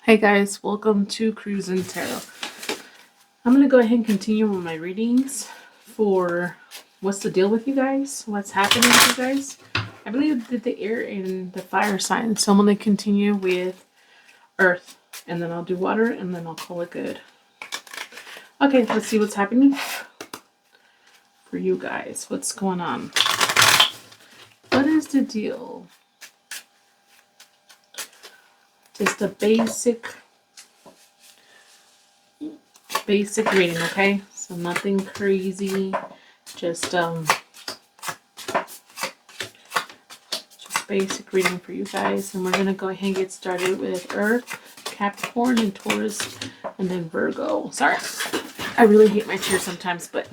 Hey guys, welcome to Cruise and Tarot. I'm going to go ahead and continue with my readings for what's the deal with you guys, what's happening with you guys. I believe that the air and the fire sign, so I'm going to continue with earth, and then I'll do water, and then I'll call it good. Okay, let's see what's happening for you guys. What's going on? What is the deal? Just a basic reading, okay? So nothing crazy, just basic reading for you guys. And we're gonna go ahead and get started with Earth, Capricorn, and Taurus, and then Virgo. Sorry, I really hate my chair sometimes, but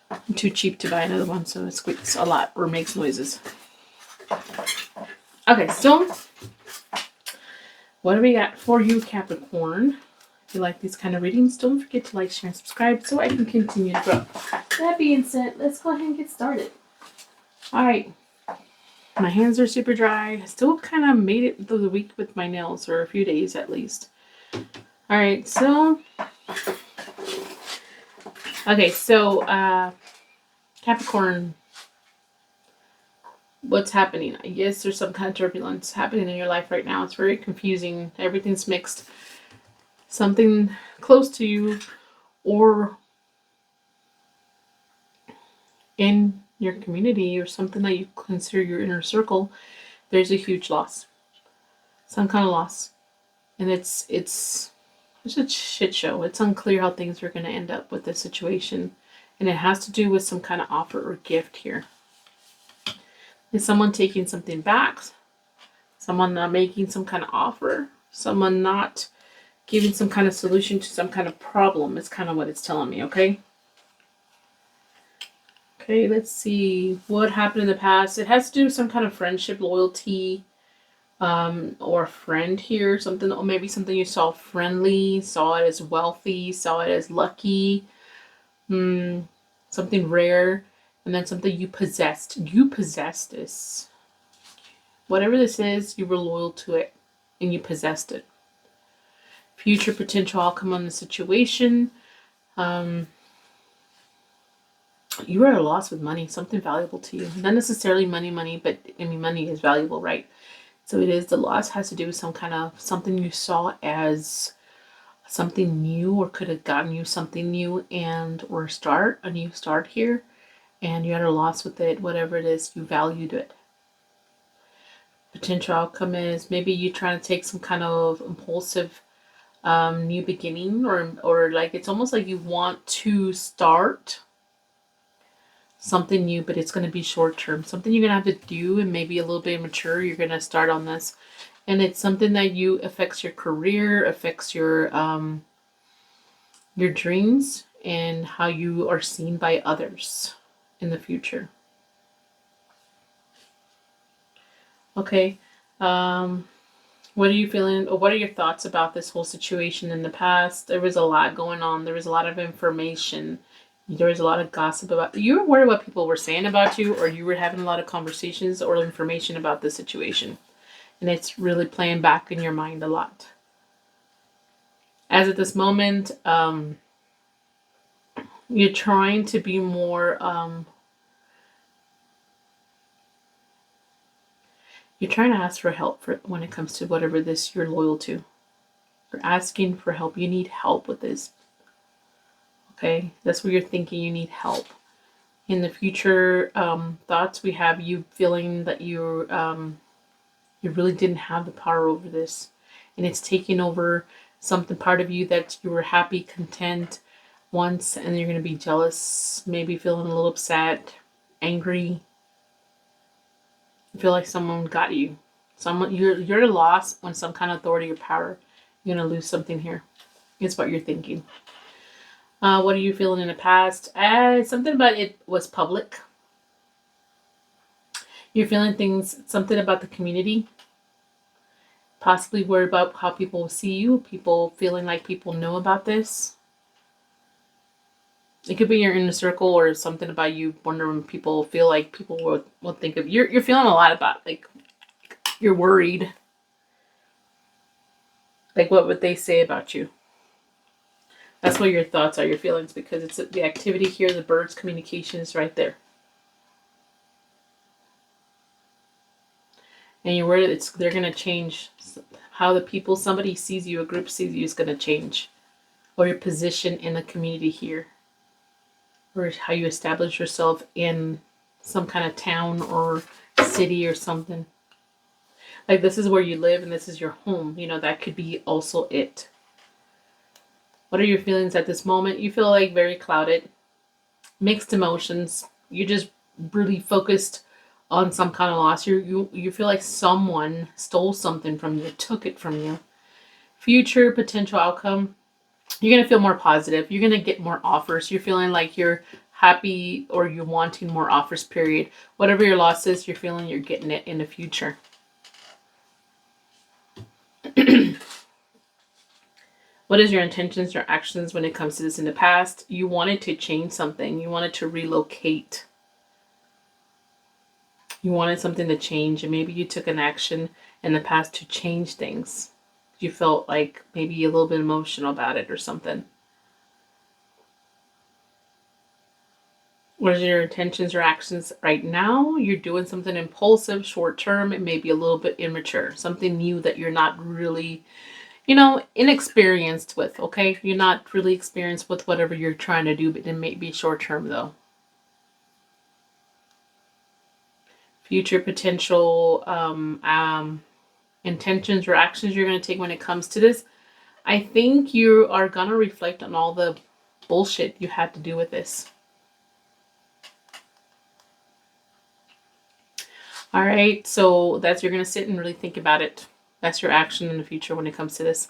I'm too cheap to buy another one, so it squeaks a lot or makes noises. Okay, so what do we got for you, Capricorn? If you like these kind of readings, don't forget to like, share, and subscribe so I can continue to grow. That being said, let's go ahead and get started. Alright. My hands are super dry. I still kind of made it through the week with my nails, or a few days at least. Alright, so okay, so Capricorn, what's happening? I guess there's some kind of turbulence happening in your life right now. It's very confusing. Everything's mixed. Something close to you or in your community or something that you consider your inner circle, there's a huge loss. Some kind of loss. And it's a shit show. It's unclear how things are going to end up with this situation. And it has to do with some kind of offer or gift here. Is someone taking something back? Someone not making some kind of offer? Someone not giving some kind of solution to some kind of problem is kind of what it's telling me, okay? Okay, let's see. What happened in the past? It has to do with some kind of friendship, loyalty, or friend here. Something, or maybe something you saw friendly, saw it as wealthy, saw it as lucky, something rare, and then something you possessed. You possessed this. Whatever this is, you were loyal to it, and you possessed it. Future potential outcome on the situation. You are at a loss with money, something valuable to you. Not necessarily money, but I mean, money is valuable, right? So it is, the loss has to do with some kind of something you saw as something new, or could have gotten you something new, and or a new start here, and you had a loss with it. Whatever it is, you valued it. Potential outcome is maybe you trying to take some kind of impulsive new beginning, or like it's almost like you want to start something new, but it's going to be short term, something you're going to have to do, and maybe a little bit mature. You're going to start on this, and it's something that you affects your career, affects your dreams, and how you are seen by others in the future. Okay, what are you feeling, or what are your thoughts about this whole situation in the past? There was a lot going on. There was a lot of information. There was a lot of gossip about you. Were worried what people were saying about you, or you were having a lot of conversations or information about the situation. And it's really playing back in your mind a lot. As at this moment, you're trying to be more... you're trying to ask for help for when it comes to whatever this you're loyal to. You're asking for help. You need help with this. Okay, that's what you're thinking. You need help. In the future thoughts, we have you feeling that you really didn't have the power over this, and it's taking over something, part of you that you were happy, content once, and you're going to be jealous, maybe feeling a little upset, angry. You feel like someone got you. You're at a loss when some kind of authority or power. You're going to lose something here. It's what you're thinking. What are you feeling in the past? Something about it was public. You're feeling things, something about the community. Possibly worried about how people will see you. People feeling like people know about this. It could be your inner circle, or something about you wondering people feel like people will think of you. You're feeling a lot about, like, you're worried. Like, what would they say about you? That's what your thoughts are, your feelings, because it's the activity here, the birds, communication is right there. And your word, they're going to change. How the people, somebody sees you, a group sees you, is going to change. Or your position in the community here. Or how you establish yourself in some kind of town or city or something. Like, this is where you live and this is your home. You know, that could be also it. What are your feelings at this moment? You feel like very clouded, mixed emotions. You're just really focused on some kind of loss. You feel like someone stole something from you, took it from you. Future potential outcome. You're going to feel more positive. You're going to get more offers. You're feeling like you're happy or you're wanting more offers, period. Whatever your loss is, you're feeling you're getting it in the future. What is your intentions or actions when it comes to this in the past? You wanted to change something. You wanted to relocate. You wanted something to change, and maybe you took an action in the past to change things. You felt like maybe a little bit emotional about it or something. What are your intentions or actions right now? You're doing something impulsive, short term. It may be a little bit immature. Something new that you're not really, inexperienced with, okay? You're not really experienced with whatever you're trying to do, but it may be short term though. Future potential intentions or actions you're going to take when it comes to this. I think you are going to reflect on all the bullshit you had to do with this. All right, so you're going to sit and really think about it. That's your action in the future when it comes to this.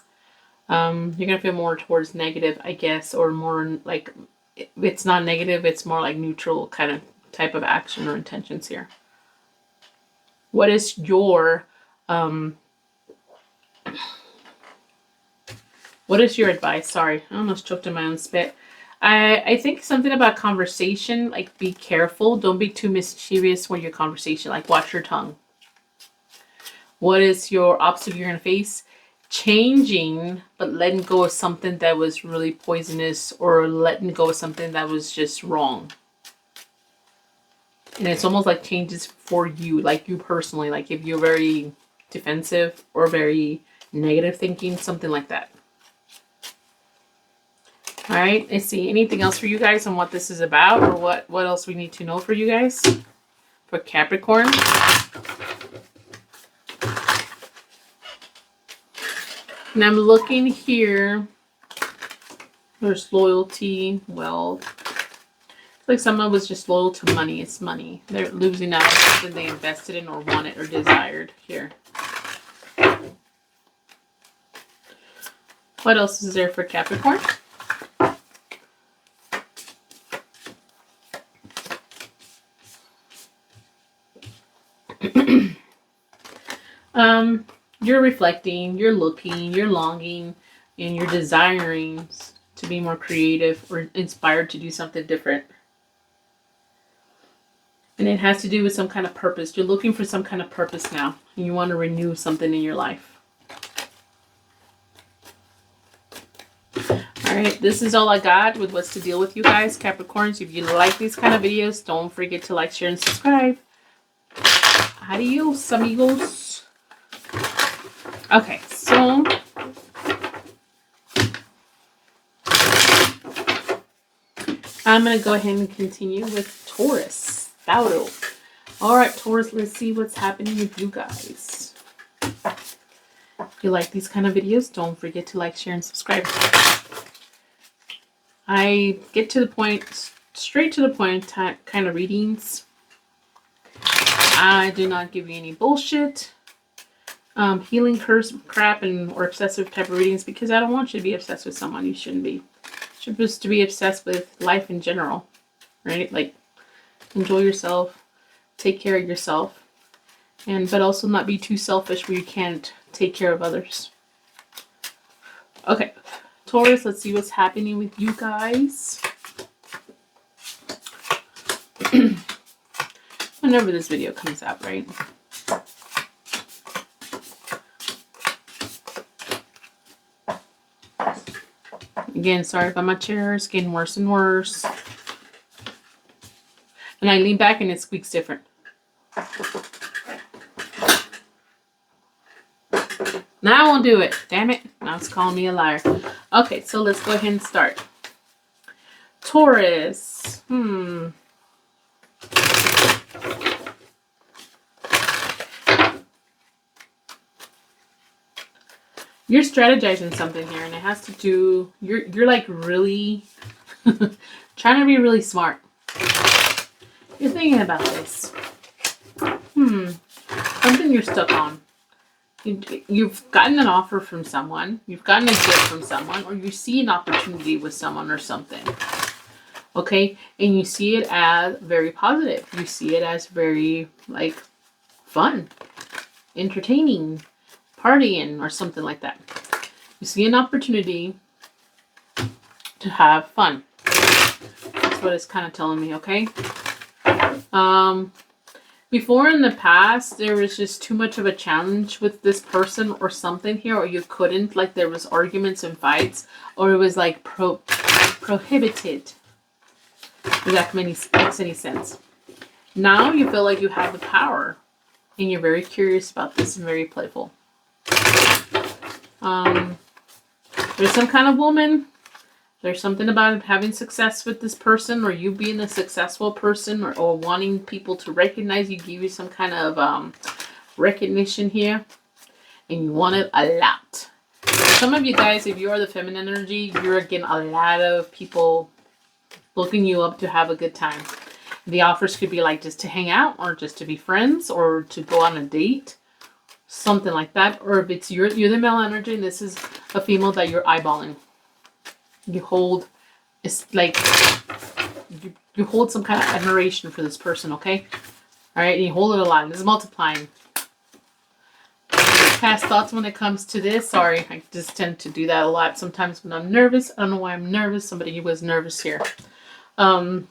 You're going to feel more towards negative, I guess, or more like, it's not negative, it's more like neutral kind of type of action or intentions here. What is your advice? Sorry, I almost choked on my own spit. I think something about conversation, like be careful. Don't be too mischievous when your conversation, like watch your tongue. What is your obstacle you're going to face? Changing, but letting go of something that was really poisonous, or letting go of something that was just wrong. And it's almost like changes for you, like you personally, like if you're very defensive or very negative thinking, something like that. All right, let's see. Anything else for you guys on what this is about, or what else we need to know for you guys? For Capricorn. And I'm looking here. There's loyalty, wealth. It's like someone was just loyal to money. It's money. They're losing out on something they invested in or wanted or desired here. What else is there for Capricorn? You're reflecting, you're looking, you're longing, and you're desiring to be more creative or inspired to do something different. And it has to do with some kind of purpose. You're looking for some kind of purpose now, and you want to renew something in your life. All right, this is all I got with what's to deal with you guys, Capricorns. If you like these kind of videos, don't forget to like, share, and subscribe. Adios, amigos. Okay, so I'm going to go ahead and continue with Taurus. Tauro. All right, Taurus, let's see what's happening with you guys. If you like these kind of videos, don't forget to like, share, and subscribe. I get to the point, straight to the point kind of readings. I do not give you any bullshit. Healing curse crap or obsessive type of readings, because I don't want you to be obsessed with someone you shouldn't be. You're supposed to be obsessed with life in general, right? Like, enjoy yourself, take care of yourself, but also not be too selfish where you can't take care of others. Okay, Taurus, let's see what's happening with you guys. Whenever this video comes out, right? Again, sorry about my chair. It's getting worse and worse. And I lean back and it squeaks different. Now I won't do it. Damn it. Now it's calling me a liar. Okay, so let's go ahead and start. Taurus. You're strategizing something here, and it has to do, you're like really trying to be really smart. You're thinking about this. Something you're stuck on. You've gotten an offer from someone, you've gotten a gift from someone, or you see an opportunity with someone or something. Okay? And you see it as very positive. You see it as very, like, fun, entertaining, partying, or something like that. You see an opportunity to have fun. That's what it's kind of telling me, okay? Before in the past, there was just too much of a challenge with this person or something here, or you couldn't, like there was arguments and fights, or it was like prohibited. If that makes any sense. Now you feel like you have the power, and you're very curious about this and very playful. There's some kind of woman. There's something about having success with this person, or you being a successful person, or wanting people to recognize you, give you some kind of recognition here, and you want it a lot. Some of you guys, if you are the feminine energy, you're getting a lot of people looking you up to have a good time. The offers could be like just to hang out, or just to be friends, or to go on a date, something like that. Or if it's you're the male energy, and this is a female that you're eyeballing. You hold, it's like you hold some kind of admiration for this person, okay? All right, and you hold it a lot. This is multiplying. Past thoughts when it comes to this. Sorry, I just tend to do that a lot sometimes when I'm nervous. I don't know why I'm nervous. Somebody was nervous here. In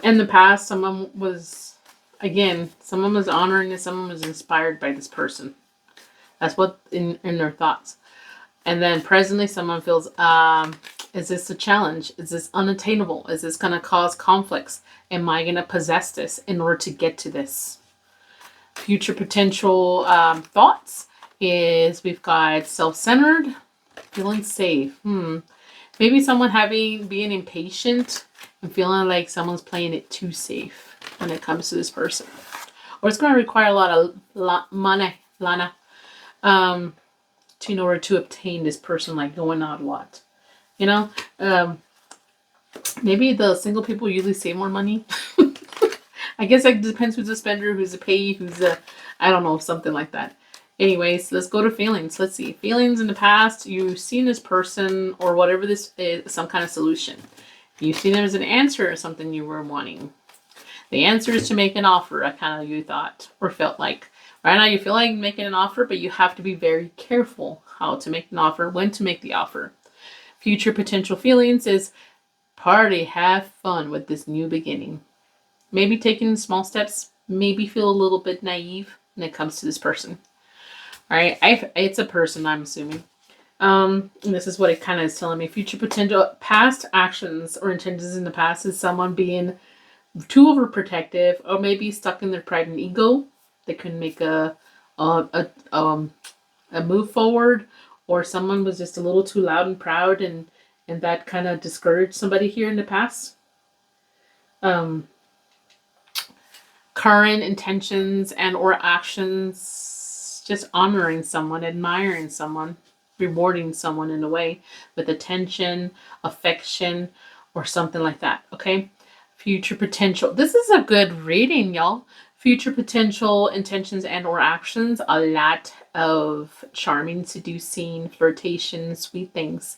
the past, someone was honoring this. Someone was inspired by this person. That's what in their thoughts. And then presently someone feels, is this a challenge? Is this unattainable? Is this going to cause conflicts? Am I going to possess this in order to get to this? Future potential thoughts is we've got self-centered, feeling safe. Maybe someone being impatient and feeling like someone's playing it too safe when it comes to this person. Or it's going to require a lot of money, Lana. In order to obtain this person, like going out a lot, you know. Maybe the single people usually save more money. I guess it depends who's a spender, who's a payee, who's a, I don't know, something like that. Anyways, let's go to feelings. Let's see. Feelings in the past, you've seen this person or whatever this is, some kind of solution. You've seen them as an answer or something you were wanting. The answer is to make an offer, you thought or felt like. Right now you feel like making an offer, but you have to be very careful how to make an offer, when to make the offer. Future potential feelings is party, have fun with this new beginning. Maybe taking small steps, maybe feel a little bit naive when it comes to this person. All right, it's a person, I'm assuming. And this is what it kind of is telling me. Future potential, past actions or intentions in the past is someone being too overprotective, or maybe stuck in their pride and ego. They couldn't make a move forward, or someone was just a little too loud and proud, and that kind of discouraged somebody here in the past. Current intentions and or actions, just honoring someone, admiring someone, rewarding someone in a way with attention, affection, or something like that. Okay. Future potential. This is a good reading, y'all. Future potential intentions and or actions, a lot of charming, seducing, flirtation, sweet things.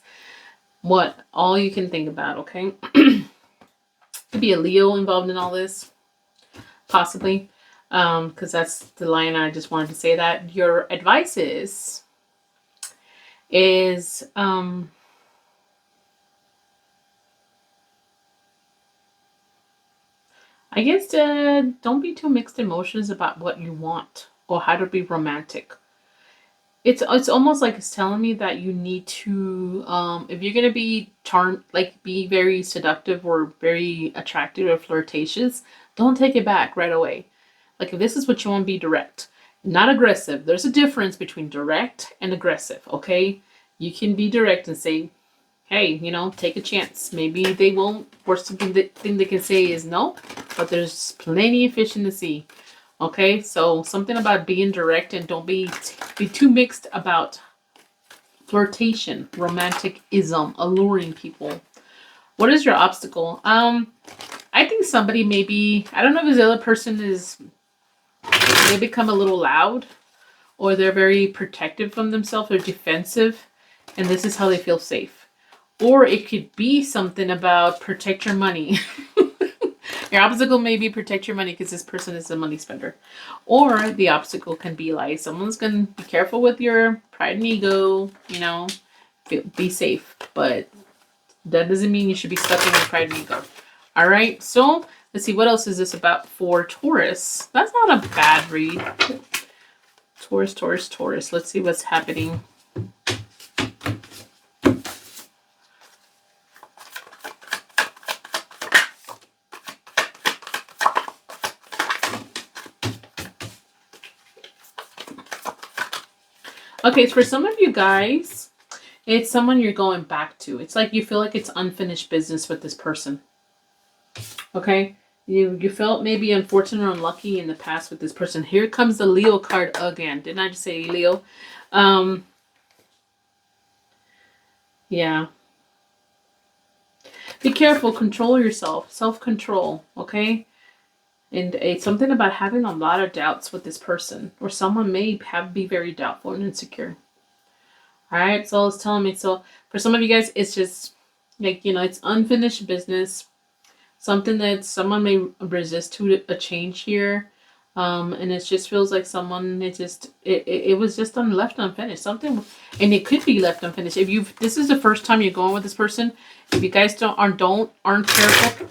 What all you can think about, okay? Could be a Leo involved in all this, possibly, because that's the line. I just wanted to say that. Your advice is I guess don't be too mixed emotions about what you want or how to be romantic. It's almost like it's telling me that you need to if you're gonna be be very seductive or very attractive or flirtatious, don't take it back right away. Like if this is what you want, to be direct, not aggressive. There's a difference between direct and aggressive, okay? You can be direct and say, hey, you know, take a chance. Maybe they won't. Worst thing they can say is no, but there's plenty of fish in the sea. Okay, so something about being direct, and don't be too mixed about flirtation, romanticism, alluring people. What is your obstacle? I think somebody maybe, I don't know if this other person is, they become a little loud, or they're very protective from themselves or defensive, and this is how they feel safe. Or it could be something about protect your money. Your obstacle may be protect your money because this person is a money spender. Or the obstacle can be like someone's going to be careful with your pride and ego, you know, be safe. But that doesn't mean you should be stuck in your pride and ego. All right, so let's see, what else is this about for Taurus? That's not a bad read. Taurus, Taurus, Taurus. Let's see what's happening. Okay, so for some of you guys, it's someone you're going back to. It's like you feel like it's unfinished business with this person. Okay? You felt maybe unfortunate or unlucky in the past with this person. Here comes the Leo card again. Didn't I just say Leo? Yeah. Be careful. Control yourself. Self-control. Okay? And it's something about having a lot of doubts with this person. Or someone may be very doubtful and insecure. Alright, so it's telling me. So for some of you guys, it's just like, you know, it's unfinished business. Something that someone may resist to a change here. And it just feels like someone, it was just left unfinished. Something, and it could be left unfinished. If this is the first time you're going with this person, if you guys aren't careful,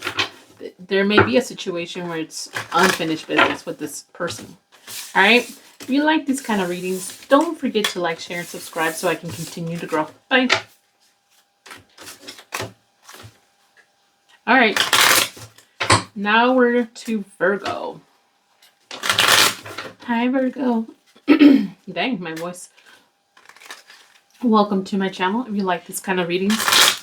there may be a situation where it's unfinished business with this person. All right. If you like these kind of readings, don't forget to like, share, and subscribe so I can continue to grow. Bye. All right. Now we're to Virgo. Hi, Virgo. Dang, my voice. Welcome to my channel. If you like this kind of readings,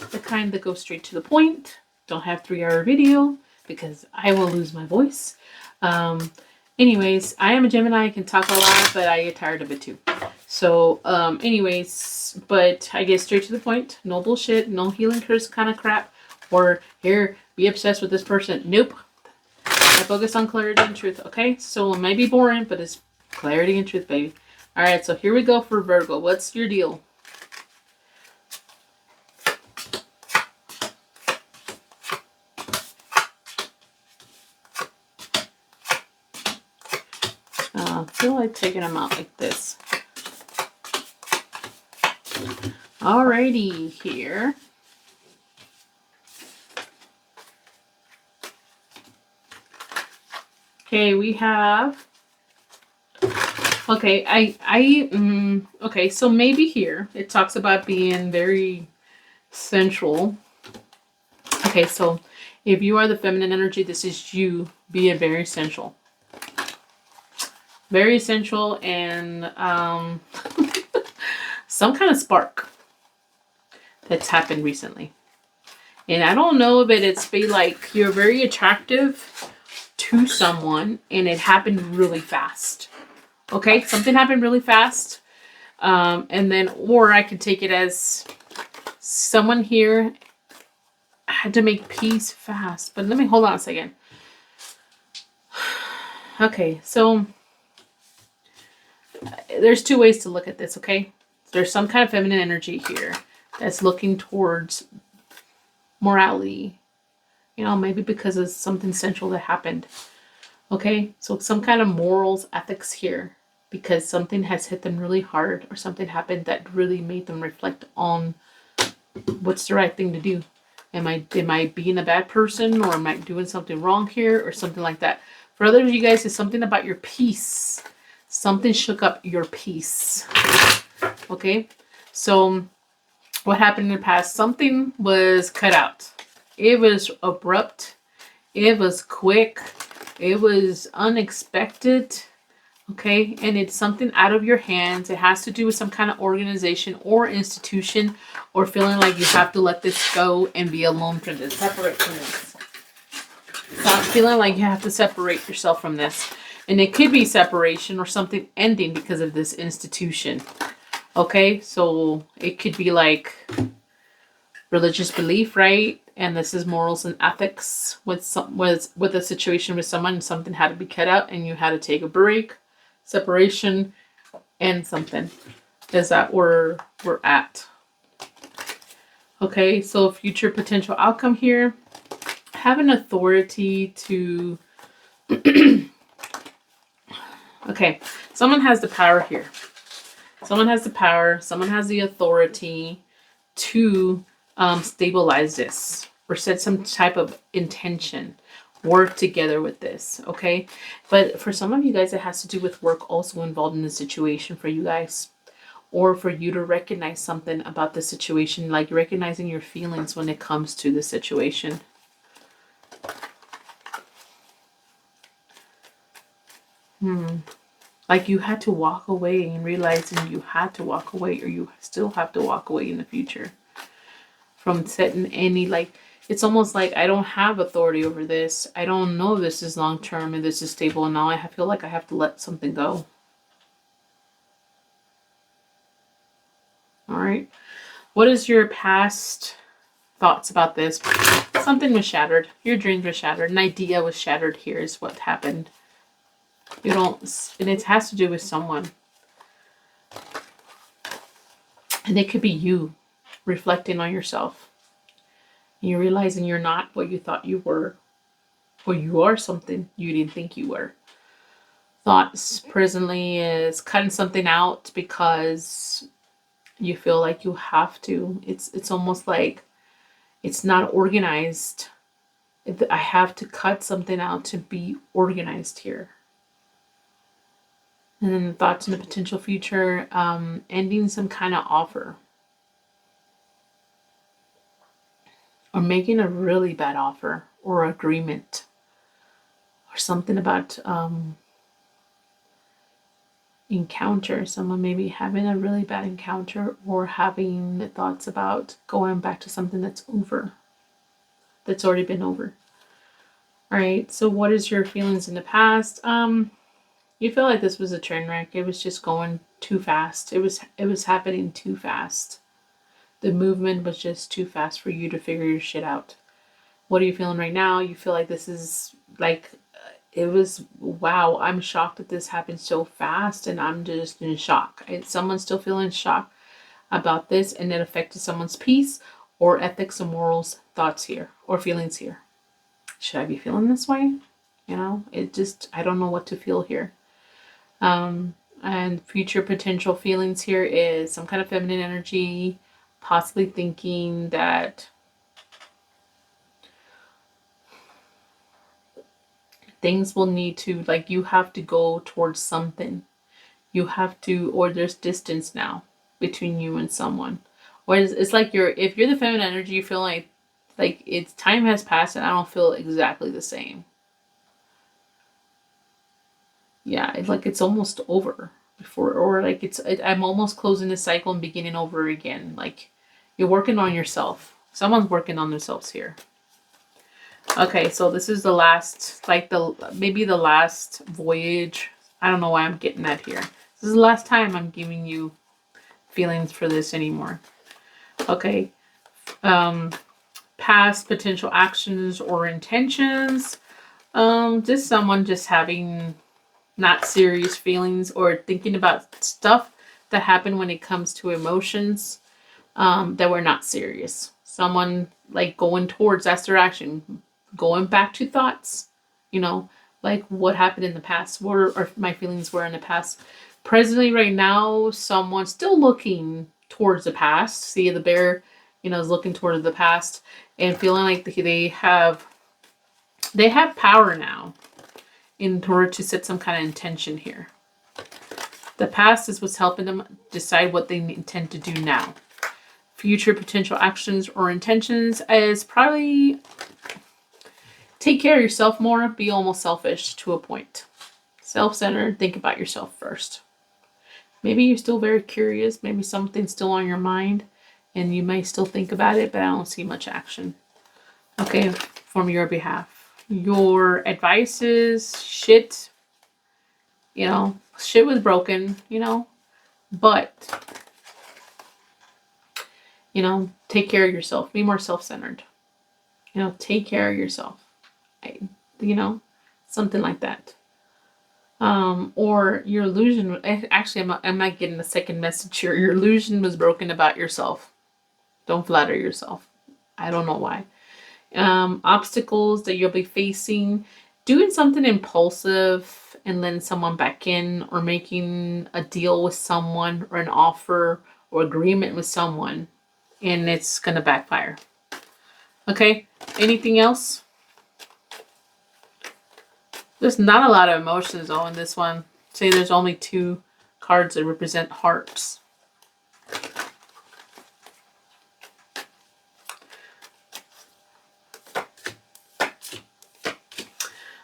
the kind that go straight to the point, don't have 3-hour video because I will lose my voice. Anyways, I am a Gemini. I can talk a lot, but I get tired of it too. So, anyways, but I get straight to the point. No bullshit, no healing curse kind of crap. Or here, be obsessed with this person. Nope. I focus on clarity and truth. Okay, so it might be boring, but it's clarity and truth, baby. All right, so here we go for Virgo. What's your deal? I feel like taking them out like this. Alrighty, here. Okay, we have. Okay, okay, so maybe here it talks about being very sensual. Okay, so if you are the feminine energy, this is you being very sensual. Very sensual and some kind of spark that's happened recently. And I don't know if it's be like you're very attractive to someone and it happened really fast. Okay, something happened really fast. And then, or I could take it as someone here had to make peace fast. But let me hold on a second. Okay, so there's 2 ways to look at this, okay? There's some kind of feminine energy here that's looking towards morality. You know, maybe because of something sensual that happened. Okay, so some kind of morals, ethics here. Because something has hit them really hard or something happened that really made them reflect on what's the right thing to do. Am I being a bad person, or am I doing something wrong here, or something like that? For others of you guys, it's something about your peace. Something shook up your peace. Okay, so what happened in the past? Something was cut out. It was abrupt. It was quick. It was unexpected. Okay, and it's something out of your hands. It has to do with some kind of organization or institution, or feeling like you have to let this go and be alone from this, separate from this. Stop feeling like you have to separate yourself from this. And it could be separation or something ending because of this institution. Okay, so it could be like religious belief, right? And this is morals and ethics with a situation with someone, something had to be cut out and you had to take a break. Separation and something is that where we're at. Okay, so future potential outcome here. Have an authority to okay, someone has the power here. Someone has the power, someone has the authority to stabilize this or set some type of intention. Work together with this, okay? But for some of you guys, it has to do with work also involved in the situation for you guys, or for you to recognize something about the situation, like recognizing your feelings when it comes to the situation. Like you had to walk away and realizing you had to walk away, or you still have to walk away in the future from setting any, like, it's almost like I don't have authority over this. I don't know if this is long-term and this is stable. And now I feel like I have to let something go. All right. What is your past thoughts about this? Something was shattered. Your dreams were shattered. An idea was shattered. Here is what happened. You don't, and it has to do with someone. And it could be you reflecting on yourself. You're realizing you're not what you thought you were, or you are something you didn't think you were. Thoughts presently is cutting something out because you feel like you have to. It's almost like it's not organized. I have to cut something out to be organized here. And then the thoughts in the potential future, ending some kind of offer. Or making a really bad offer or agreement. Or something about encounter. Someone maybe having a really bad encounter, or having thoughts about going back to something that's over. That's already been over. All right, so what is your feelings in the past? You feel like this was a train wreck. It was just going too fast. It was happening too fast. The movement was just too fast for you to figure your shit out. What are you feeling right now? You feel like this is like, it was, wow, I'm shocked that this happened so fast, and I'm just in shock. Someone's still feeling shock about this, and it affected someone's peace or ethics and morals, thoughts here, or feelings here. Should I be feeling this way? You know, it just, I don't know what to feel here. And future potential feelings here is some kind of feminine energy, possibly thinking that things will need to, like, you have to go towards something. You have to, or there's distance now between you and someone. Or it's like if you're the feminine energy, you feel like it's time has passed and I don't feel exactly the same. Yeah, it's like it's almost over before, or like I'm almost closing the cycle and beginning over again. Like you're working on yourself. Someone's working on themselves here. Okay, so this is the last, like maybe the last voyage. I don't know why I'm getting that here. This is the last time I'm giving you feelings for this anymore. Okay. Past potential actions or intentions. Just someone just having not serious feelings, or thinking about stuff that happened when it comes to emotions that were not serious. Someone like going towards, that's their action, going back to thoughts, like what happened in the past, or my feelings were in the past. Presently, right now, someone's still looking towards the past. See, the bear, is looking towards the past and feeling like they have power now in order to set some kind of intention here. The past is what's helping them decide what they intend to do now. Future potential actions or intentions is probably take care of yourself more. Be almost selfish to a point. Self-centered. Think about yourself first. Maybe you're still very curious. Maybe something's still on your mind and you may still think about it, but I don't see much action. Okay, from your behalf. Your advice is shit. You know, shit was broken, you know, but, you know, take care of yourself. Be more self-centered. You know, take care of yourself. You know, something like that. Or your illusion, actually, I'm not getting a second message here. Your illusion was broken about yourself. Don't flatter yourself. I don't know why. Obstacles that you'll be facing, doing something impulsive and letting someone back in, or making a deal with someone or an offer or agreement with someone, and it's going to backfire. Okay, anything else? There's not a lot of emotions though in this one. Say there's only 2 cards that represent hearts.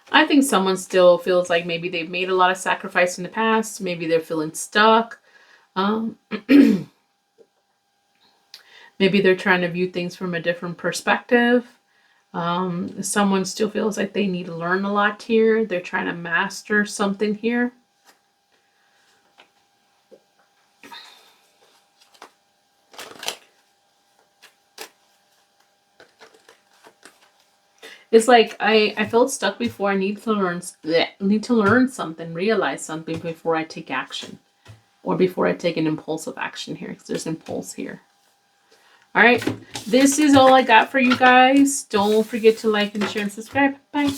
I think someone still feels like maybe they've made a lot of sacrifice in the past. Maybe they're feeling stuck. Maybe they're trying to view things from a different perspective. Someone still feels like they need to learn a lot here. They're trying to master something here. It's like I felt stuck before. I need to learn something, realize something before I take action, or before I take an impulsive action here, because there's impulse here. All right, this is all I got for you guys. Don't forget to like and share and subscribe. Bye.